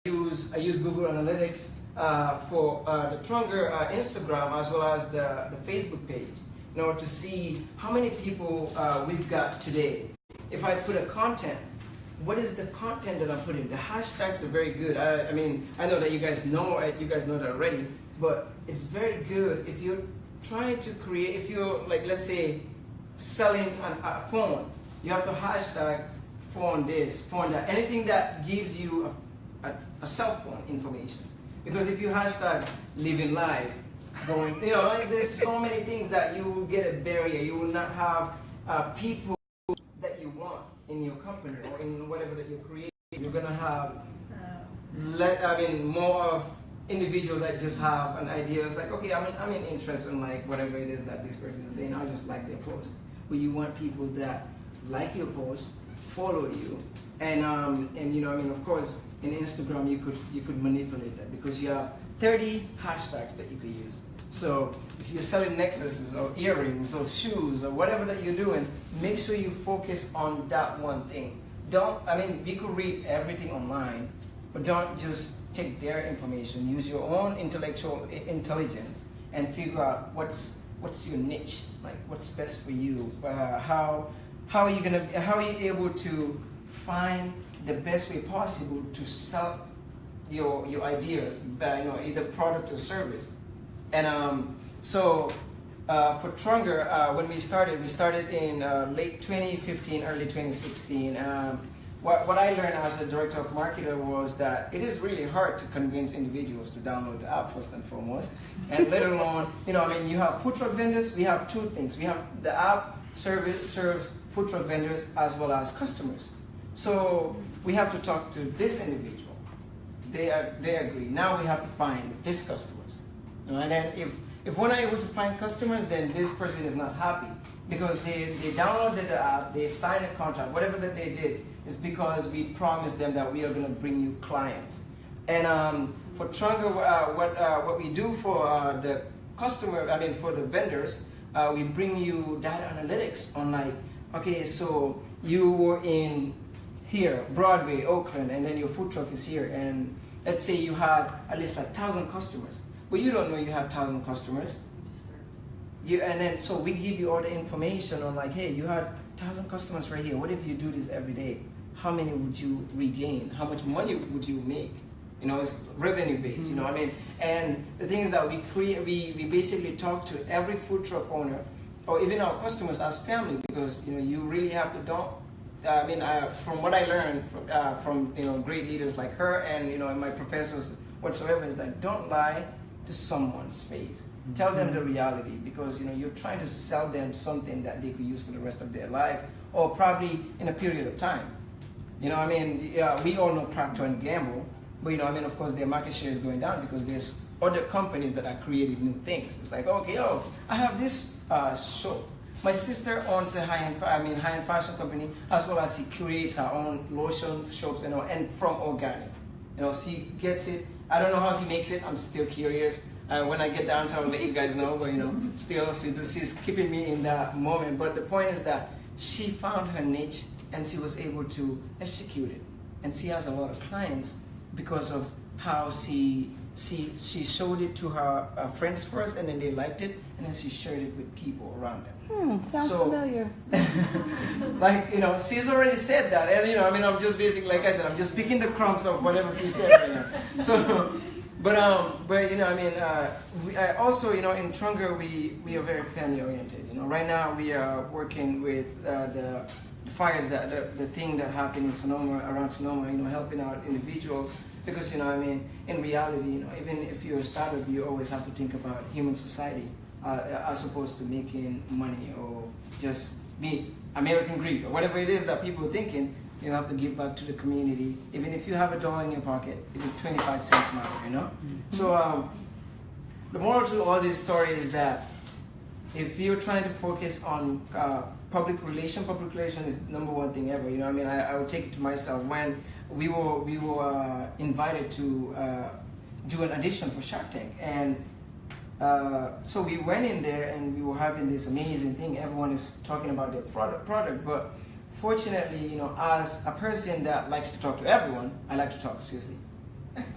I use Google Analytics for the Trunger Instagram as well as the Facebook page, in order to see how many people we've got today. If I put a content, what is the content that I'm putting? The hashtags are very good. I mean, I know that you guys know that already, but it's very good if you're trying to create, if you're like, let's say, selling a phone, you have to hashtag phone this, phone that, anything that gives you a cell phone information. Because if you hashtag living life, going, there's so many things that you will get a barrier. You will not have people that you want in your company or in whatever that you're creating. You're gonna have, more of individuals that just have an idea. It's like, okay, I'm in interest in like whatever it is that this person is saying. I'll just like their post. But you want people that like your post, follow you, and of course, in Instagram you could manipulate that because you have 30 hashtags that you could use. So if you're selling necklaces or earrings or shoes or whatever that you're doing, make sure you focus on that one thing. We could read everything online, but don't just take their information. Use your own intellectual intelligence and figure out what's your niche, like what's best for you. How are you able to find the best way possible to sell your idea, either product or service. And for Trunger, when we started in late 2015, early 2016. What I learned as a director of marketing was that it is really hard to convince individuals to download the app first and foremost, and let alone, you have food truck vendors. We have two things. We have the app serves food truck vendors as well as customers. So we have to talk to this individual. They agree. Now we have to find these customers. And then if we're not able to find customers, then this person is not happy because they downloaded the app, they signed a contract, whatever that they did is because we promised them that we are going to bring you clients. And for Trunger, what we do for the customer, for the vendors, we bring you data analytics on like, okay, so you were in here, Broadway, Oakland, and then your food truck is here, and let's say you had at least like 1,000 customers, but you don't know you have 1,000 customers. So we give you all the information on like, hey, you had 1,000 customers right here. What if you do this every day? How many would you regain? How much money would you make? It's revenue based, And the thing is that we basically talk to every food truck owner or even our customers as family because, you really have to from what I learned from great leaders like her and, my professors whatsoever is that don't lie to someone's face. Tell them the reality because, you're trying to sell them something that they could use for the rest of their life or probably in a period of time. We all know Procter & Gamble, but of course their market share is going down because there's other companies that are creating new things. It's like, okay, I have this soap. My sister owns a high-end fashion company as well as she creates her own lotion, soaps, and from organic. She gets it. I don't know how she makes it. I'm still curious. When I get the answer, I'll let you guys know. But still, she's keeping me in that moment. But the point is that she found her niche and she was able to execute it. And she has a lot of clients because of how she showed it to her friends first, and then they liked it, and then she shared it with people around them. Sounds familiar. She's already said that, and I'm just basically, like I said, I'm just picking the crumbs of whatever she said right now. So, also, in Trunger, we are very family oriented. Right now we are working with the fires the thing that happened in Sonoma, around Sonoma, helping out individuals. Because, in reality, even if you're a startup, you always have to think about human society as opposed to making money or just be American greed or whatever it is that people are thinking. You have to give back to the community. Even if you have $1 in your pocket, even 25 cents matter, Mm-hmm. So the moral to all this story is that if you're trying to focus on public relation is the #1 thing ever. I would take it to myself when we were invited to do an audition for Shark Tank, and so we went in there and we were having this amazing thing. Everyone is talking about their product, but fortunately, as a person that likes to talk to everyone, I like to talk to Sisley.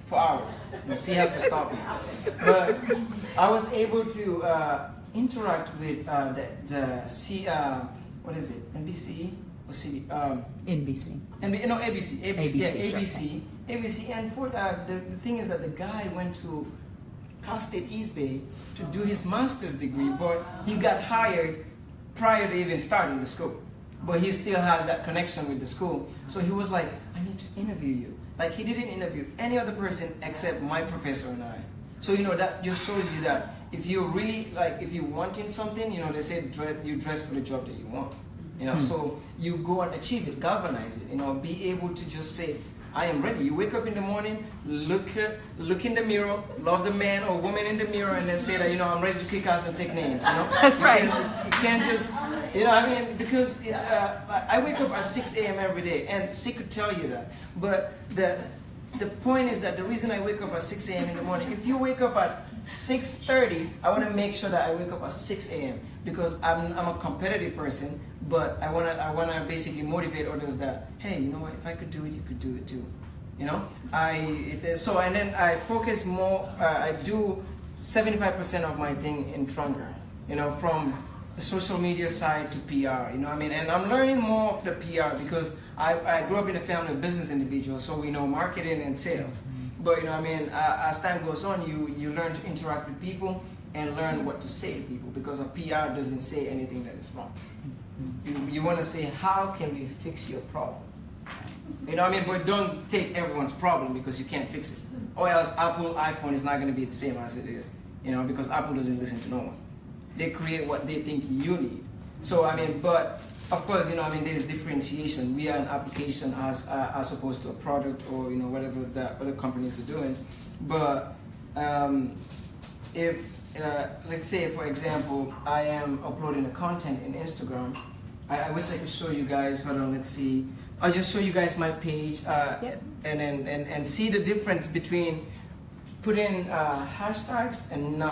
for hours. She has to stop me. But I was able to interact with what is it? NBC or CD? NBC. No, ABC. ABC, Yeah, sure. ABC. And for the thing is that the guy went to Cal State East Bay to do his master's degree, but he got hired prior to even starting the school. But he still has that connection with the school. So he was like, I need to interview you. Like, he didn't interview any other person except my professor and I. So, that just shows you that if you really, if you wanting something, they say you dress for the job that you want. So you go and achieve it, galvanize it, be able to just say, I am ready. You wake up in the morning, look in the mirror, love the man or woman in the mirror, and then say that, I'm ready to kick ass and take names, That's right. You can't just, because I wake up at 6 a.m. every day, and she could tell you that. But the point is that the reason I wake up at 6 a.m. in the morning, if you wake up at 6:30, I want to make sure that I wake up at 6 a.m. because I'm a competitive person, but I wanna basically motivate others that, hey, you know what, if I could do it, you could do it too. And then I focus more, I do 75% of my thing in Trunga, from the social media side to PR, and I'm learning more of the PR because I grew up in a family of business individuals, so we know marketing and sales. But as time goes on, you learn to interact with people and learn what to say to people, because a PR doesn't say anything that is wrong. You want to say, how can we fix your problem? But don't take everyone's problem because you can't fix it. Or else Apple iPhone is not going to be the same as it is, because Apple doesn't listen to no one. They create what they think you need. So, but of course, there's differentiation. We are an application as opposed to a product or, whatever the other companies are doing. But if, let's say, for example, I am uploading a content in Instagram, I wish I could show you guys, hold on, let's see. I'll just show you guys my page and see the difference between putting hashtags and no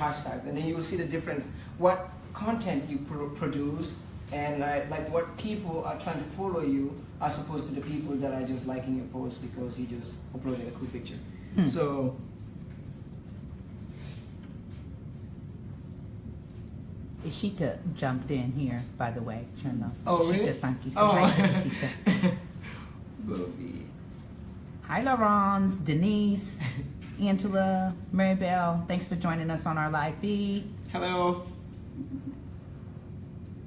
hashtags, and then you will see the difference. What content you produce and what people are trying to follow you as opposed to the people that are just liking your post because you just uploaded a cool picture. So Ishita jumped in here, by the way. Oh, really? Ishita Funky. So Oh. hi, Ishita. Bobby. Hi, Laurence, Denise, Angela, Maribel. Thanks for joining us on our live feed. Hello.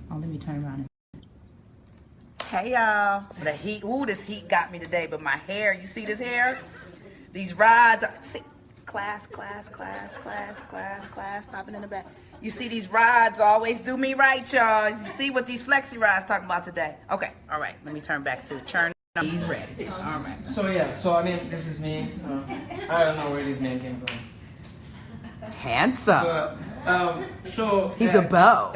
Oh, let me turn around. Hey, y'all. The heat. Ooh, this heat got me today. But my hair, you see this hair? These rods. See, class, popping in the back. You see these rods always do me right, y'all. You see what these flexi rods talking about today? Okay, all right. Let me turn back to churn. He's ready. All right. So this is me. I don't know where this man came from. Handsome. But, He's a beau.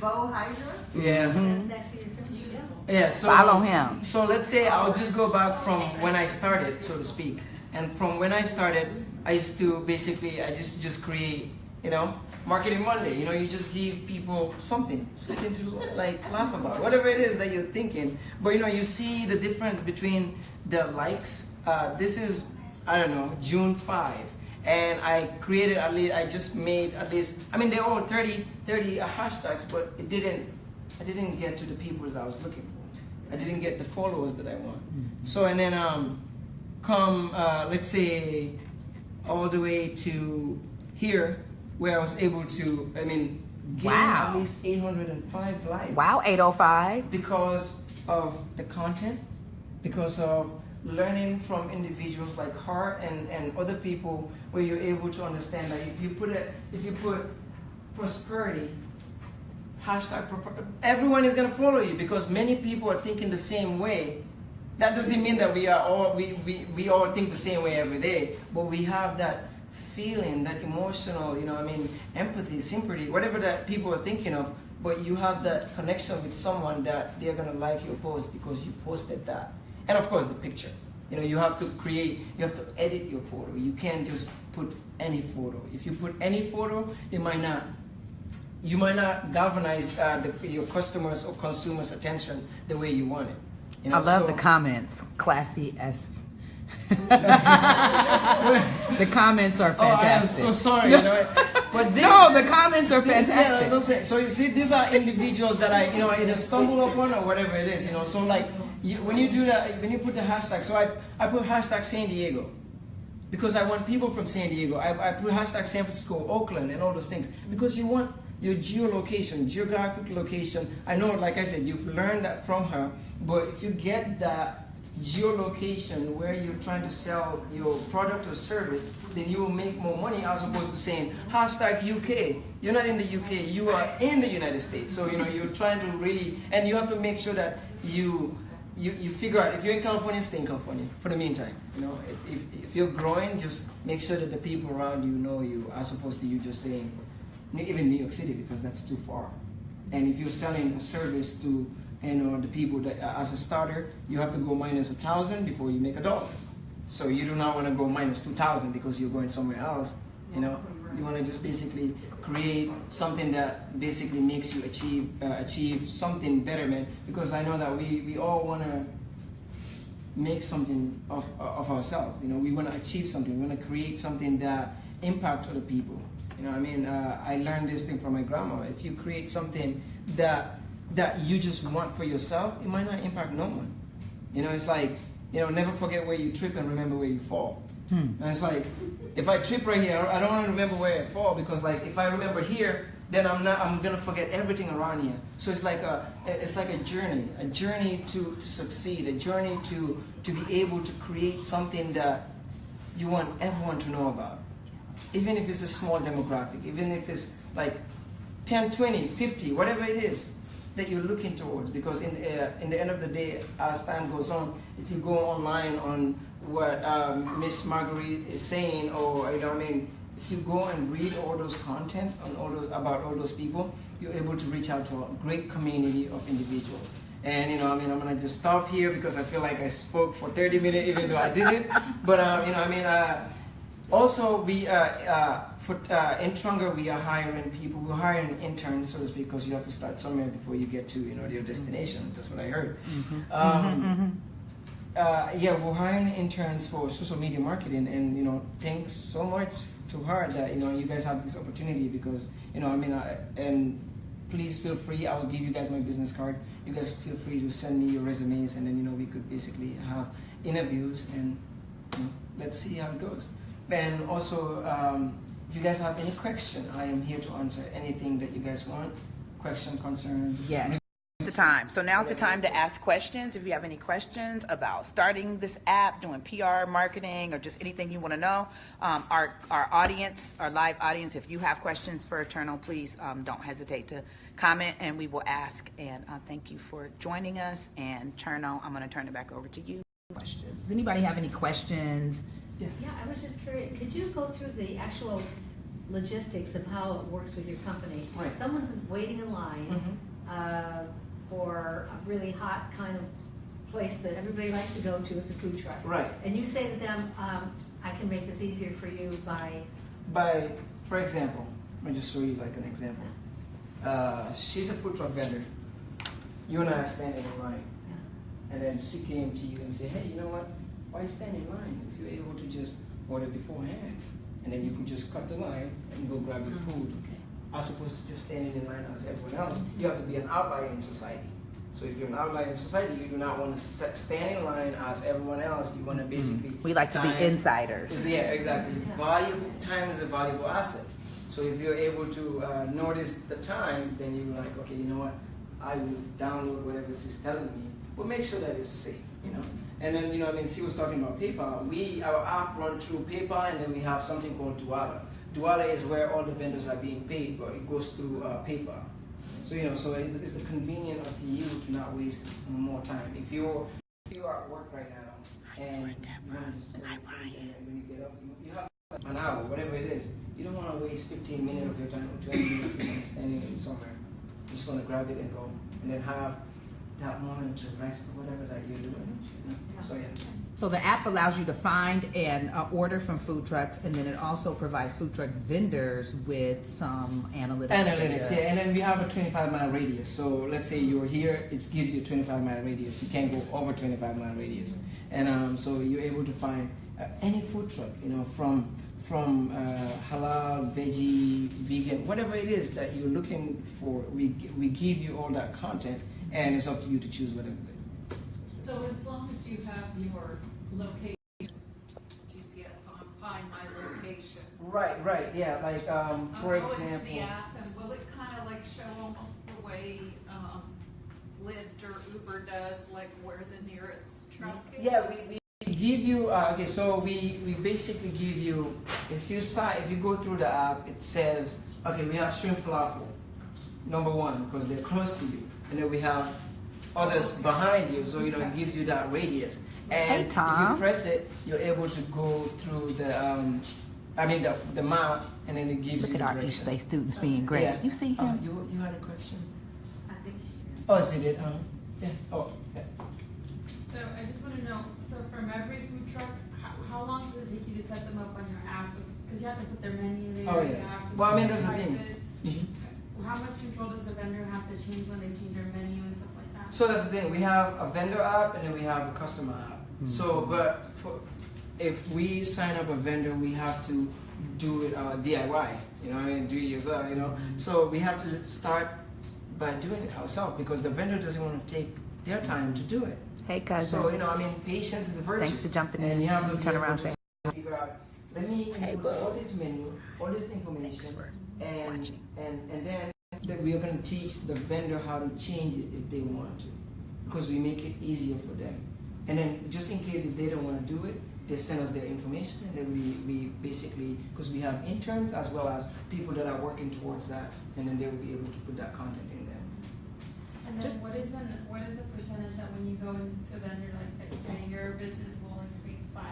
Bo Hydra? Yeah. That's actually your Yeah. So Follow him. So let's say I'll just go back from when I started, so to speak. And from when I started, I used to basically just create, Marketing Monday. You just give people something to laugh about, whatever it is that you're thinking. But you see the difference between the likes. This is, I don't know, June 5. And I created I just made at least, they're all 30 hashtags, but I didn't get to the people that I was looking for. I didn't get the followers that I want. So, and then come, let's say, all the way to here, where I was able to, gain at least 805 likes. Wow, 805. Because of the content, because of learning from individuals like her and other people, where you're able to understand that if you put prosperity, hashtag, everyone is going to follow you because many people are thinking the same way. That doesn't mean that we all think the same way every day, but we have that feeling, that emotional, empathy, sympathy, whatever that people are thinking of, but you have that connection with someone that they're going to like your post because you posted that. And of course the picture. You have to edit your photo. You can't just put any photo. If you put any photo, you might not galvanize your customers or consumers' attention the way you want it. I love the comments. Classy as The comments are fantastic. Oh, I am so sorry. You know, but this, No, the comments are this, yeah, that's fantastic. what I'm saying. So you see, these are individuals that I, either stumble upon or whatever it is. So like, when you do that, when you put the hashtag, so I put hashtag San Diego, because I want people from San Diego. I put hashtag San Francisco, Oakland, and all those things, because you want your geolocation, geographic location. I know, like I said, you've learned that from her, but if you get that geolocation where you're trying to sell your product or service, then you will make more money, as opposed to saying hashtag UK. You're not in the UK, you are in the United States. So you're trying to really, and you have to make sure that you figure out, if you're in California, stay in California for the meantime. If you're growing, just make sure that the people around you know you, as opposed to you just saying even New York City, because that's too far. And if you're selling a service to the people that, as a starter, you have to go minus 1,000 before you make $1. So you do not want to go minus 2,000 because you're going somewhere else. You want to just basically create something that basically makes you achieve something betterment. Because I know that we all want to make something of ourselves. We want to achieve something. We want to create something that impacts other people. I learned this thing from my grandma. If you create something that you just want for yourself, it might not impact no one. It's like, never forget where you trip and remember where you fall. And it's like, if I trip right here, I don't want to remember where I fall, because like, if I remember here, then I'm gonna forget everything around here. So it's like a journey to succeed, a journey to be able to create something that you want everyone to know about. Even if it's a small demographic, even if it's like 10, 20, 50, whatever it is that you're looking towards. Because in the end of the day, as time goes on, if you go online on what Miss Marguerite is saying, or if you go and read all those content on about all those people, you're able to reach out to a great community of individuals. And I'm gonna just stop here because I feel like I spoke for 30 minutes, even though I didn't. But also, we in Trunga, we are hiring people. We're hiring interns, so to speak, because you have to start somewhere before you get to your destination. That's what I heard. We're hiring interns for social media marketing, and thanks so much to her that you guys have this opportunity, because and please feel free. I will give you guys my business card. You guys feel free to send me your resumes, and then we could basically have interviews, and let's see how it goes. And also, if you guys have any question, I am here to answer anything that you guys want. Question, concern. Yes. It's the time. So now's the time to ask questions. If you have any questions about starting this app, doing PR, marketing, or just anything you want to know, our audience, our live audience, if you have questions for Eternal, please don't hesitate to comment, and we will ask. And thank you for joining us. And Eternal, I'm going to turn it back over to you. Questions. Does anybody have any questions? Yeah, I was just curious, could you go through the actual logistics of how it works with your company? Right. Someone's waiting in line for a really hot kind of place that everybody likes to go to. It's a food truck. Right. And you say to them, I can make this easier for you by, for example, let me just show you like an example. She's a food truck vendor. You and I are standing in line. And then she came to you and said, hey, you know what? Why stand in line if you're able to just order beforehand? And then you could just cut the line and go grab your food. As opposed to just standing in line as everyone else. You have to be an outlier in society. So if you're an outlier in society, you do not want to stand in line as everyone else. You want to basically... We like to be insiders. Yeah, exactly. Time is a valuable asset. So if you're able to notice the time, then you're like, okay, you know what? I will download whatever she's telling me. But make sure that it's safe, And then, she was talking about PayPal. Our app runs through PayPal, and then we have something called Duala. Duala is where all the vendors are being paid, but it goes through PayPal. So, so it's the convenience of you to not waste more time. If you're at work right now, and when you get up, you have an hour, whatever it is. You don't want to waste 15 minutes of your time or 20 minutes of your time standing in somewhere. You just want to grab it and go, and then have that moment to rest or whatever that you're doing. So yeah. So the app allows you to find and order from food trucks, and then it also provides food truck vendors with some analytics. Yeah. And then we have a 25-mile radius. So let's say you're here, it gives you a 25-mile radius. You can't go over 25-mile radius. And so you're able to find any food truck, from halal, veggie, vegan, whatever it is that you're looking for. We give you all that content, and it's up to you to choose whatever. So as long as you have your location, GPS on Find My Location. Right, yeah. Like for I'll go into example. the app, and will it kind of like show almost the way Lyft or Uber does, like where the nearest truck is? Yeah, we give you. Okay, so we basically give you. If you go through the app, it says, okay, we have shrimp falafel, number one, because they're close to you, and then we have others behind you, so it gives you that radius. And Hey, Tom. if you press it, you're able to go through the map, and then it gives Look you at the our East direction. Bay students being great. Yeah. You see him? You had a question? I think she Oh, is it? Yeah. Oh, yeah. So I just want to know, so from every food truck, how long does it take you to set them up on your app? Because you have to put their menu there. Oh, you yeah. have to Well, I mean, put that's the their thing. prices. Mhm. How much control does the vendor have to change when they change their menu and stuff like that? So that's the thing. We have a vendor app and then we have a customer app. So, but if we sign up a vendor, we have to do it DIY. Do it yourself. So we have to start by doing it ourselves because the vendor doesn't want to take their time to do it. Hey, cousin. So patience is a virtue. Thanks for jumping in. And you have to be Turn able around, to say. figure out. Let me input all this menu, all this information, Thanks for and watching. then we are going to teach the vendor how to change it if they want to, because we make it easier for them. And then just in case if they don't want to do it, they send us their information, and then we basically, because we have interns as well as people that are working towards that, and then they will be able to put that content in there. And then what is the percentage that when you go into a vendor like that, you're saying your business will increase by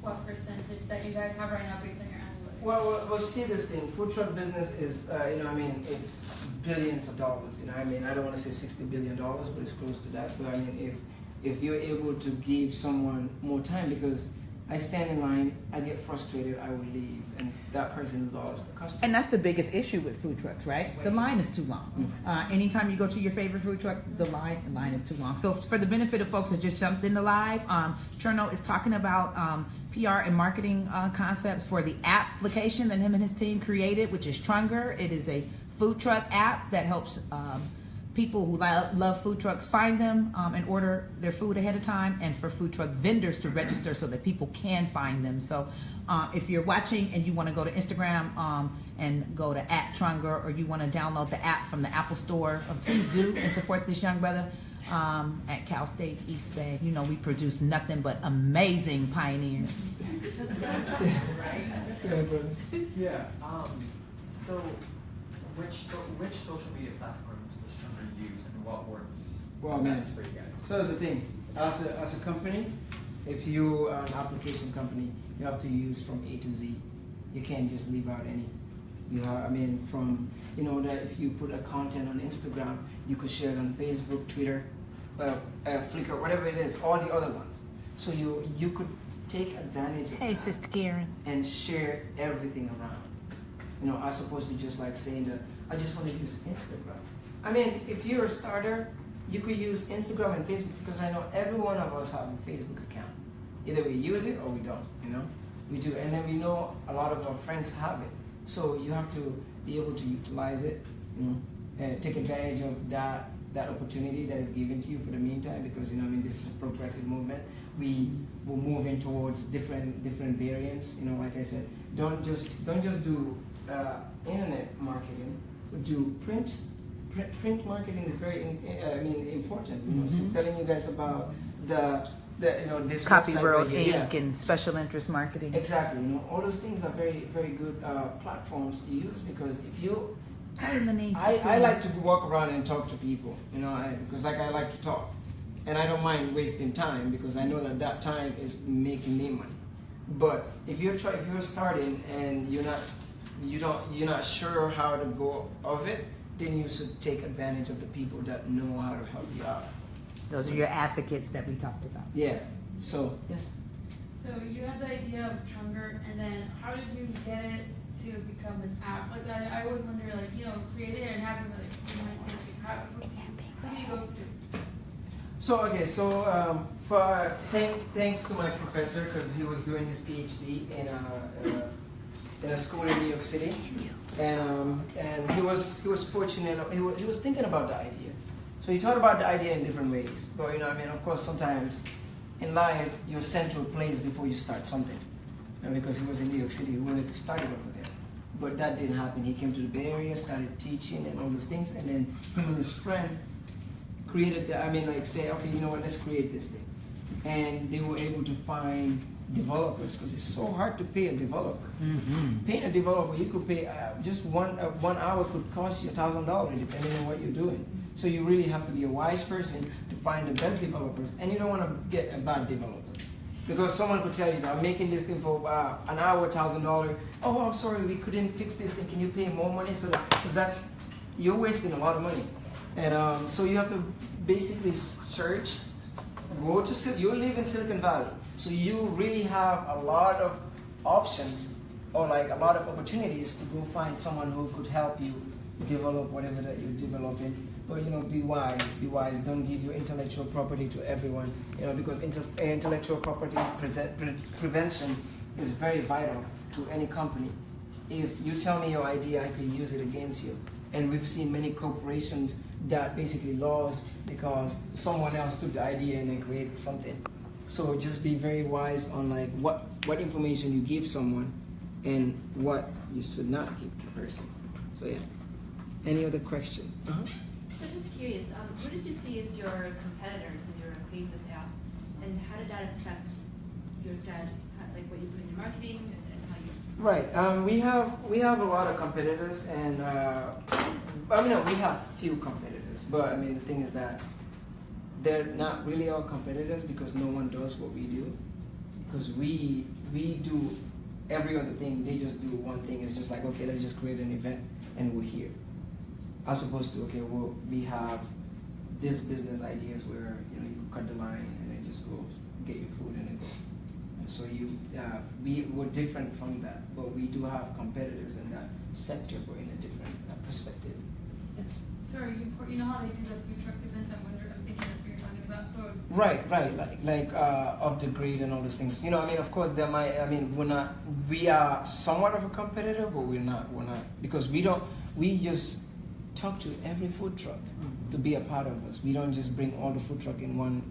what percentage that you guys have right now based on your analytics? Well, see this thing. Food truck business is, it's billions of dollars. I don't want to say $60 billion, but it's close to that. But if you're able to give someone more time, because I stand in line, I get frustrated, I will leave, and that person lost the customer. And that's the biggest issue with food trucks, right? The line is too long. Anytime you go to your favorite food truck, the line is too long. So for the benefit of folks that just jumped into live, Cherno is talking about PR and marketing concepts for the application that him and his team created, which is Trunger. It is a food truck app that helps people who love food trucks find them and order their food ahead of time, and for food truck vendors to register so that people can find them. So if you're watching and you want to go to Instagram and go to @Trunger, or you want to download the app from the Apple Store, please do and support this young brother at Cal State East Bay. We produce nothing but amazing pioneers. Yeah. So which social media platforms does Trunger use, and what works best for you guys? So that's the thing. As a company, if you're an application company, you have to use from A to Z. You can't just leave out any. That if you put a content on Instagram, you could share it on Facebook, Twitter, Flickr, whatever it is, all the other ones. So you could take advantage of Hey, that Sister Karen. and share everything around. As opposed to just like saying that I just want to use Instagram. If you're a starter, you could use Instagram and Facebook, because I know every one of us have a Facebook account. Either we use it or we don't, we do. And then we know a lot of our friends have it. So you have to be able to utilize it, and take advantage of that opportunity that is given to you for the meantime, because this is a progressive movement. We will move in towards different variants. Like I said, don't just do internet marketing. Do print marketing is very important. Just telling you guys about this Copy website World right here. Inc. and special interest marketing. Exactly. All those things are very, very good platforms to use, because if you I like to walk around and talk to people, because I like to talk, and I don't mind wasting time, because I know that time is making me money. But if you're starting and you're not sure how to go of it, then you should take advantage of the people that know how to help you out. Those are your advocates that we talked about. Yeah. So yes. So you had the idea of Trunger, and then how did you get it to become an app? Like I always wonder, create it and have it who do you go to? So Thanks to my professor, because he was doing his PhD in a school in New York City, and he was fortunate. He was thinking about the idea, so he thought about the idea in different ways. But of course, sometimes in life you're sent to a place before you start something. And because he was in New York City, he wanted to start it over there, but that didn't happen. He came to the Bay Area, started teaching and all those things, and then him and his friend created say, okay, you know what, let's create this thing. And they were able to find developers, because it's so hard to pay a developer. Paying a developer, you could pay just 1 hour could cost you $1,000 depending on what you're doing. So you really have to be a wise person to find the best developers, and you don't want to get a bad developer, because someone could tell you, I'm making this thing for an hour, $1,000. Oh, I'm sorry, we couldn't fix this thing. Can you pay more money? Because you're wasting a lot of money. And so you have to basically search. You live in Silicon Valley, so you really have a lot of options, or like a lot of opportunities to go find someone who could help you develop whatever that you're developing. But be wise. Be wise. Don't give your intellectual property to everyone. Because intellectual property prevention is very vital to any company. If you tell me your idea, I could use it against you. And we've seen many corporations that basically lost because someone else took the idea and then created something. So just be very wise on like what information you give someone and what you should not give the person. So yeah. Any other question? So just curious, what did you see as your competitors when you were creating this app, and how did that affect your strategy, like what you put in your marketing and how you? Right. We have a lot of competitors, and we have few competitors. But the thing is that they're not really our competitors, because no one does what we do. Because we do every other thing, they just do one thing. It's just like, okay, let's just create an event and we're here. As opposed to, okay, well, we have this business ideas where you cut the line and then just go get your food and then go. And so we're different from that, but we do have competitors in that sector, but in a different perspective. Yes. So you know how they do the food truck events? I'm thinking that's what you're talking about. So Right, like Off the Grid and all those things. Of course, we are somewhat of a competitor, but we're not, because we just talk to every food truck to be a part of us. We don't just bring all the food truck in one,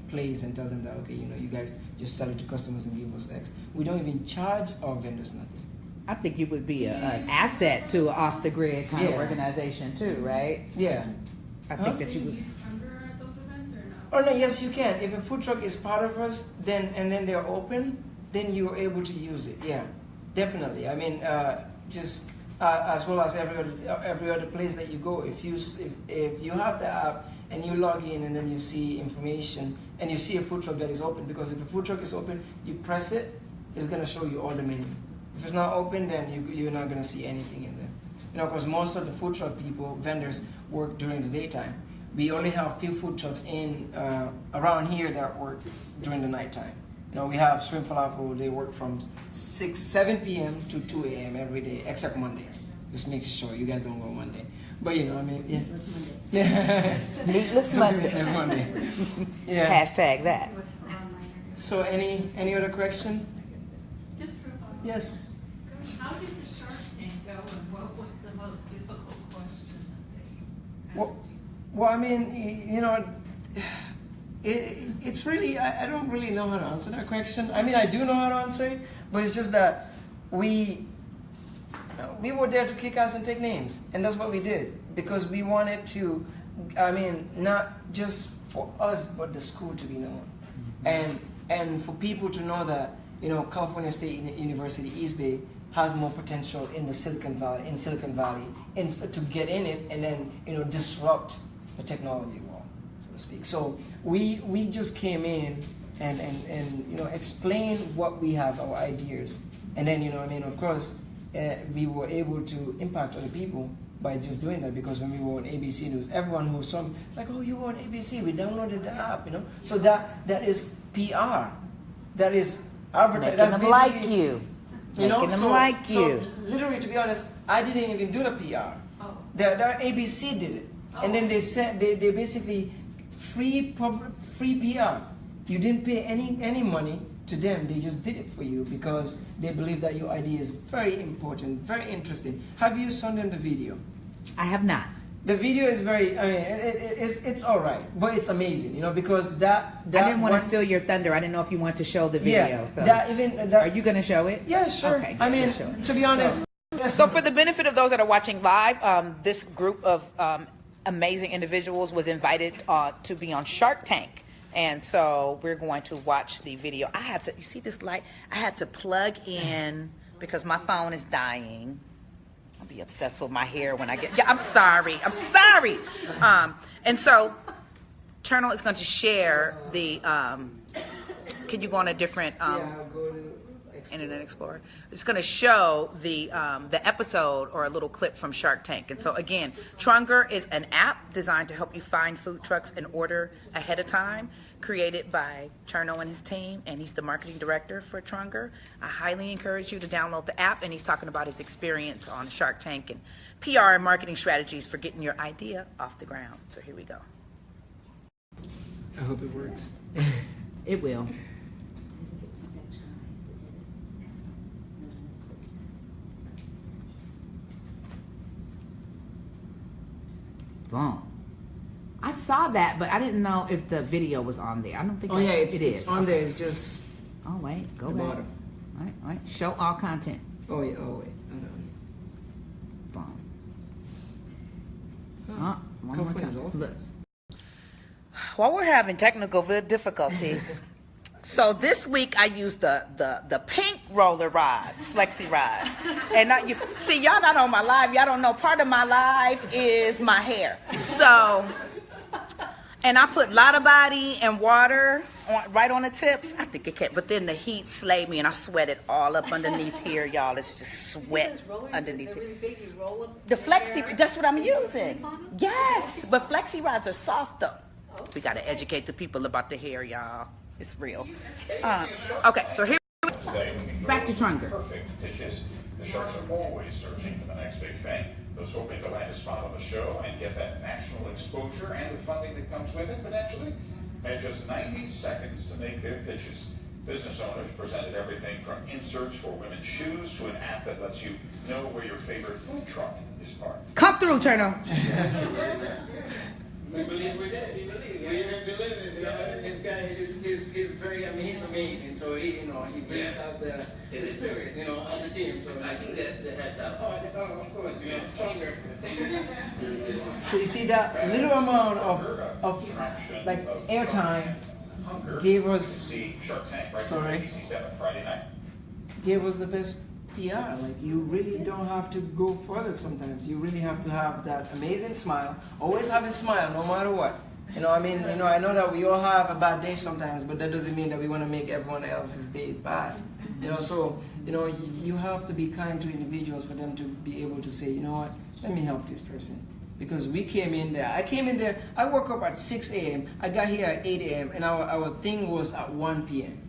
place and tell them that, okay, you guys just sell it to customers and give us X. We don't even charge our vendors nothing. I think you would be an asset to an off-the-grid kind of organization too, right? Yeah. I think that Can you would. you use Trunger at those events or no? Oh no, yes you can. If a food truck is part of us, then they're open, then you're able to use it. Yeah, definitely. As well as every other place that you go, if you have the app and you log in and then you see information and you see a food truck that is open, because if the food truck is open, you press it, it's gonna show you all the menu. If it's not open, then you're not gonna see anything in there. Because most of the food truck vendors work during the daytime. We only have a few food trucks in around here that work during the nighttime. We have Shrimp Falafel, they work from 7 p.m. to 2 a.m. every day, except Monday. Just make sure you guys don't go Monday. But yeah. Meatless Monday. It's Monday. Yeah. Hashtag that. So any other question? Just for fun. Yes. How did the Shark Tank go, and what was the most difficult question that they asked you? It's really, I don't really know how to answer that question. I do know how to answer it, but it's just that we were there to kick ass and take names, and that's what we did, because we wanted to, not just for us, but the school to be known, and for people to know that, California State University, East Bay, has more potential in Silicon Valley, to get in it and then, disrupt the technology wall, so to speak. So we just came in and explain what we have, our ideas, and then, of course, we were able to impact other people by just doing that, because when we were on ABC News, everyone who saw me, it's like, oh, you were on ABC, we downloaded the app, So that is PR. That is advertising. That's them like you. Making them like you. So literally, to be honest, I didn't even do the PR. Oh. The ABC did it. And then they basically free PR. You didn't pay any money to them. They just did it for you because they believe that your idea is very important, very interesting. Have you shown them the video? I have not. The video is very, I mean, it's all right, but it's amazing, you know, because that I didn't want to steal your thunder. I didn't know if you want to show the video. Yeah, So that are you going to show it? Yeah, sure. Okay, I mean, show it. to be honest. So for the benefit of those that are watching live, this group of amazing individuals was invited to be on Shark Tank. And so we're going to watch the video. I had to, you see this light? I had to plug in because my phone is dying. I'll be obsessed with my hair when I get, yeah, I'm sorry. And so Cherno is going to share the, can you go on a different, I'll go to Internet Explorer. It's going to show the episode or a little clip from Shark Tank. And so again, Trunger is an app designed to help you find food trucks and order ahead of time, created by Cherno and his team, and he's the marketing director for Trunger. I highly encourage you to download the app, and he's talking about his experience on Shark Tank and PR and marketing strategies for getting your idea off the ground. So here we go. I hope it works. It will. Boom. I saw that, but I didn't know if the video was on there. I don't think Oh yeah, it is. it's on there. It's just Oh wait, go the back. bottom. All right. Show all content. Oh yeah. Oh wait. Hold on. Boom. Huh. One more Come time. on, Look. While we're having technical difficulties, so this week I used the pink roller rods, flexi rods, and you see, y'all not on my live. Y'all don't know. Part of my live is my hair. So, and I put Lotta Body and water right on the tips. I think it kept, but then the heat slayed me, and I sweated all up underneath here, y'all. It's just sweat underneath it. The flexi, that's what I'm using. Yes, but flexi rods are soft though. We got to educate the people about the hair, y'all. It's real. Okay, so here, back to Trunger. Perfect pitches. The Sharks are always searching for the next big thing. Those hoping to land a spot on the show and get that national exposure and the funding that comes with it potentially had just 90 seconds to make their pitches. Business owners presented everything from inserts for women's shoes to an app that lets you know where your favorite food truck is parked. Come through, Cherno. We believe we did. We even believe it. You know, this guy is very. I mean, he's amazing. So he brings out the spirit. You know, as a team. So I think that the heads up. Oh, of course. You know, stronger. So you see that little amount of like airtime gave us. See Shark Tank right Sorry. ABC 7 Friday night. Gave us the best PR. Like, you really don't have to go further sometimes. You really have to have that amazing smile. Always have a smile no matter what. You know, I mean, you know, I know that we all have a bad day sometimes, but that doesn't mean that we want to make everyone else's day bad. You know, so, you know, you have to be kind to individuals for them to be able to say, you know what, let me help this person. Because we came in there. I came in there, I woke up at 6 a.m. I got here at 8 a.m. and our thing was at 1 p.m.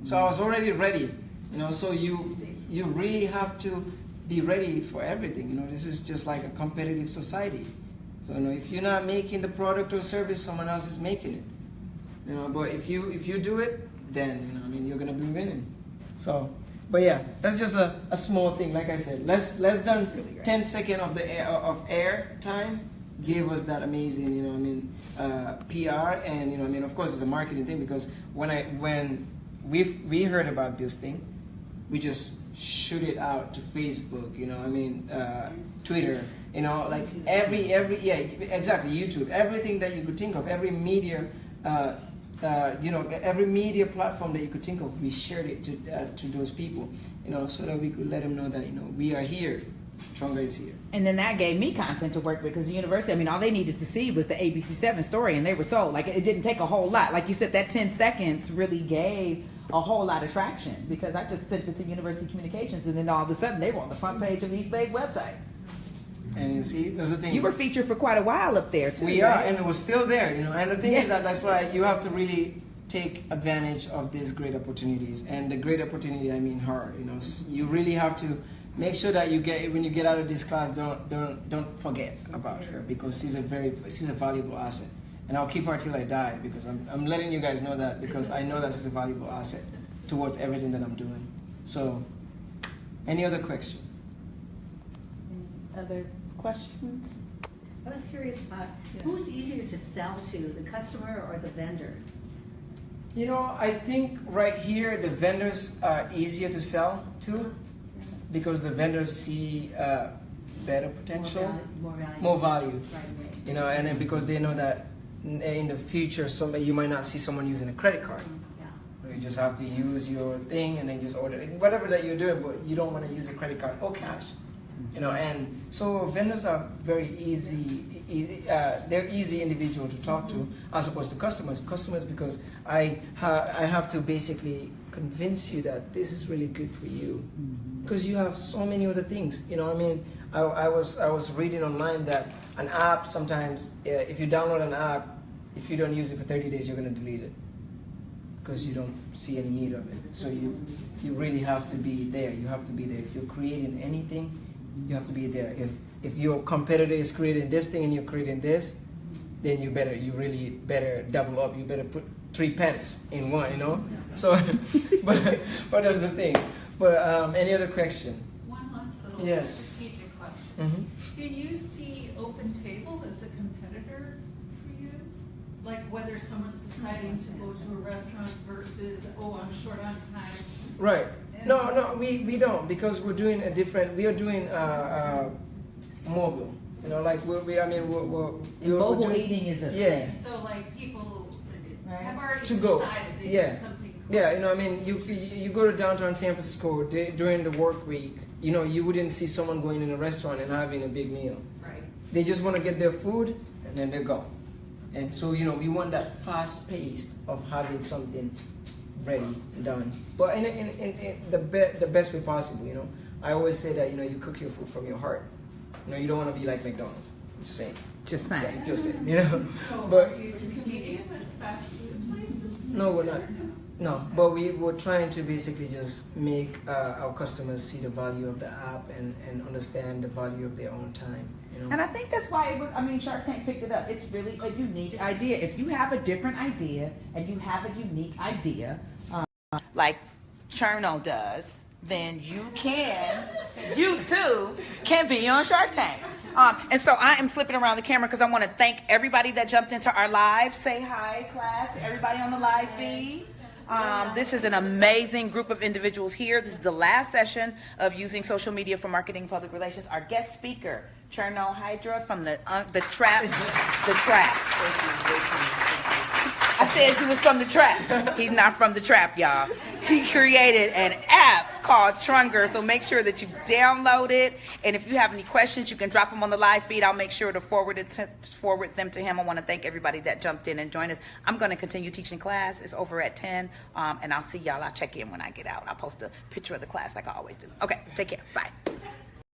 So I was already ready. You know, so you really have to be ready for everything. You know, this is just like a competitive society. So, you know, if you're not making the product or service, someone else is making it. You know, but if you do it, then, you know, I mean, you're gonna be winning. So, but yeah, that's just a small thing. Like I said, less than 10 seconds of the air time gave us that amazing, you know, I mean, PR, and, you know, I mean, of course, it's a marketing thing, because when we heard about this thing, we just shoot it out to Facebook, you know, I mean, Twitter, you know, like every yeah, exactly, YouTube, everything that you could think of, every media, you know, every media platform that you could think of, we shared it to those people, you know, so that we could let them know that, you know, we are here, Trunger is here. And then that gave me content to work with, because the university, I mean, all they needed to see was the ABC7 story, and they were sold. Like, it didn't take a whole lot. Like you said, that 10 seconds really gave a whole lot of traction, because I just sent it to University Communications, and then all of a sudden they were on the front page of East Bay's website. And you see, there's a thing. You were featured for quite a while up there too. We right? are, and it was still there, you know. And the thing is that's why you have to really take advantage of these great opportunities. And the great opportunity, I mean her. You know, you really have to make sure that you get, when you get out of this class, don't forget about her, because she's a valuable asset. and I'll keep her till I die, because I'm letting you guys know that, because I know that's a valuable asset towards everything that I'm doing. So, any other question? Other questions? I was curious about Yes. who's easier to sell to, the customer or the vendor? You know, I think right here the vendors are easier to sell to, because the vendors see better potential, More value. more value. Right away. You know, and then because they know that in the future, you might not see someone using a credit card. Yeah. You just have to use your thing and then just order it. Whatever that you're doing, but you don't want to use a credit card or cash. You know, and so vendors are very easy. They're easy individual to talk to, as opposed to customers. Customers, because I have to basically convince you that this is really good for you, because you have so many other things. You know, I mean, I was reading online that an app sometimes, if you download an app, if you don't use it for 30 days, you're going to delete it, because you don't see any need of it. So you really have to be there. You have to be there. If you're creating anything, you have to be there. If your competitor is creating this thing and you're creating this, then you really better double up. You better put 3 pence in one, you know. So, but that's the thing. But any other question? One last little Yes. strategic question. Mm-hmm. Do you see OpenTable as a competitor for you? Like whether someone's deciding to go to a restaurant versus, oh, I'm short on time. Right. No, we don't, because we're doing a different. We are doing mobile. You know, like Mobile doing, eating is a yeah. thing. So like people Right. have already To go. decided they Yeah. need something cool. Yeah, you know, I mean, you go to downtown San Francisco during the work week. You know, you wouldn't see someone going in a restaurant and having a big meal. Right. They just want to get their food and then they're gone. And so, you know, we want that fast pace of having something ready, done. But in the best way possible, you know. I always say that, you know, you cook your food from your heart. You know, you don't want to be like McDonald's. Just saying. Just Yeah, saying. just saying, you know. So But are you competing with fast food places? no, we're not. No, but we're trying to basically just make our customers see the value of the app and understand the value of their own time. You know? And I think that's why it was, I mean, Shark Tank picked it up. It's really a unique idea. If you have a different idea and you have a unique idea, like Cherno does, then you too can be on Shark Tank. And so I am flipping around the camera because I want to thank everybody that jumped into our live. Say hi, class, to everybody on the live feed. This is an amazing group of individuals here. This is the last session of using social media for marketing and public relations. Our guest speaker, Cherno Hydra from the Trap. The Trap. I said you was from the Trap. He's not from the Trap, y'all. He created an app called Trunger, so make sure that you download it. And if you have any questions, you can drop them on the live feed. I'll make sure to forward them to him. I want to thank everybody that jumped in and joined us. I'm going to continue teaching class. It's over at 10, and I'll see y'all. I'll check in when I get out. I'll post a picture of the class like I always do. Okay, take care. Bye.